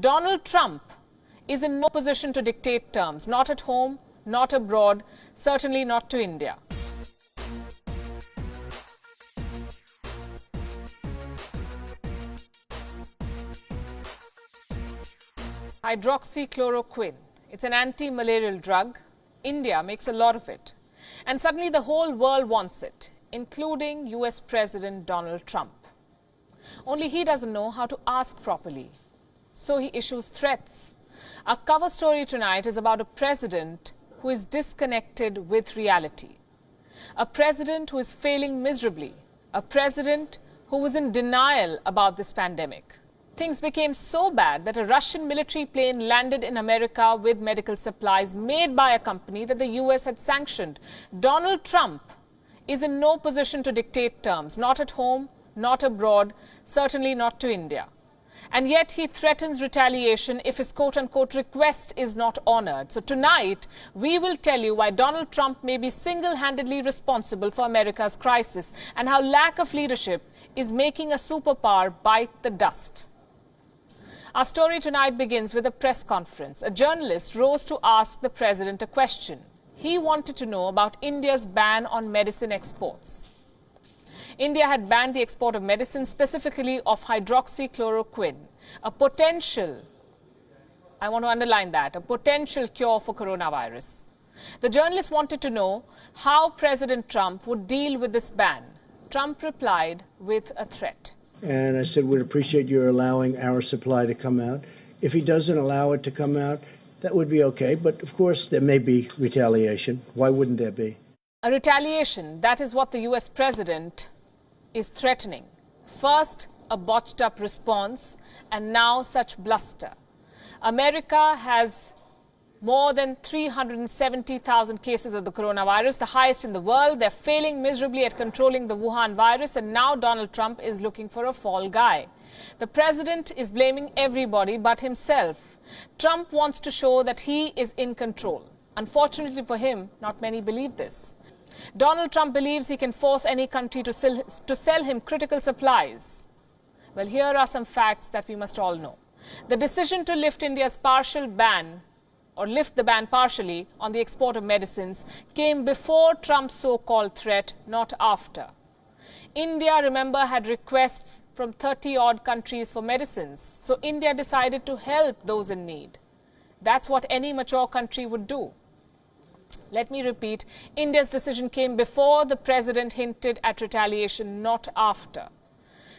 Donald Trump is in no position to dictate terms, not at home, not abroad, certainly not to India. Hydroxychloroquine. It's an anti-malarial drug. India makes a lot of it. And suddenly the whole world wants it, including US President Donald Trump. Only he doesn't know how to ask properly. So he issues threats. Our cover story tonight is about a president who is disconnected with reality. A president who is failing miserably. A president who was in denial about this pandemic. Things became so bad that a Russian military plane landed in America with medical supplies made by a company that the US had sanctioned. Donald Trump is in no position to dictate terms, not at home, not abroad, certainly not to India. And yet he threatens retaliation if his quote-unquote request is not honored. So tonight, we will tell you why Donald Trump may be single-handedly responsible for America's crisis and how lack of leadership is making a superpower bite the dust. Our story tonight begins with a press conference. A journalist rose to ask the president a question. He wanted to know about India's ban on medicine exports. India had banned the export of medicine, specifically of hydroxychloroquine, a potential, I want to underline that, a potential cure for coronavirus. The journalist wanted to know how President Trump would deal with this ban. Trump replied with a threat. And I said, we'd appreciate your allowing our supply to come out. If he doesn't allow it to come out, that would be okay. But of course, there may be retaliation. Why wouldn't there be? A retaliation, that is what the US president is threatening. First, a botched up response, and now such bluster. America has more than 370,000 cases of the coronavirus, the highest in the world. They're failing miserably at controlling the Wuhan virus, and now Donald Trump is looking for a fall guy. The president is blaming everybody but himself. Trump wants to show that he is in control. Unfortunately for him, not many believe this. Donald Trump believes he can force any country to sell him critical supplies. Well, here are some facts that we must all know. The decision to lift India's partial ban, or lift the ban partially on the export of medicines, came before Trump's so-called threat, not after. India, remember, had requests from 30-odd countries for medicines. So India decided to help those in need. That's what any mature country would do. Let me repeat, India's decision came before the president hinted at retaliation, not after.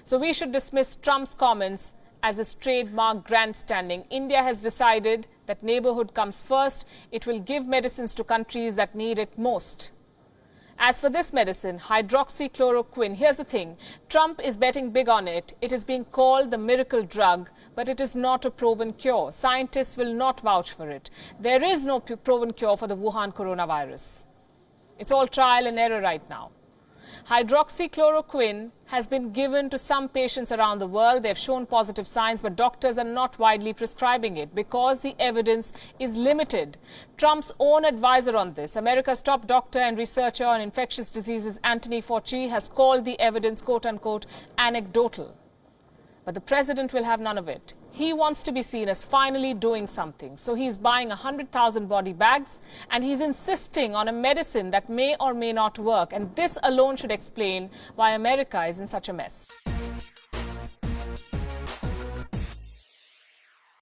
So we should dismiss Trump's comments as his trademark grandstanding. India has decided that neighborhood comes first. It will give medicines to countries that need it most. As for this medicine, hydroxychloroquine, here's the thing. Trump is betting big on it. It is being called the miracle drug, but it is not a proven cure. Scientists will not vouch for it. There is no proven cure for the Wuhan coronavirus. It's all trial and error right now. Hydroxychloroquine has been given to some patients around the world. They've shown positive signs, but doctors are not widely prescribing it because the evidence is limited. Trump's own advisor on this, America's top doctor and researcher on infectious diseases, Anthony Fauci, has called the evidence, quote-unquote, anecdotal. But the president will have none of it. He wants to be seen as finally doing something. So he's buying 100,000 body bags, and he's insisting on a medicine that may or may not work. And this alone should explain why America is in such a mess.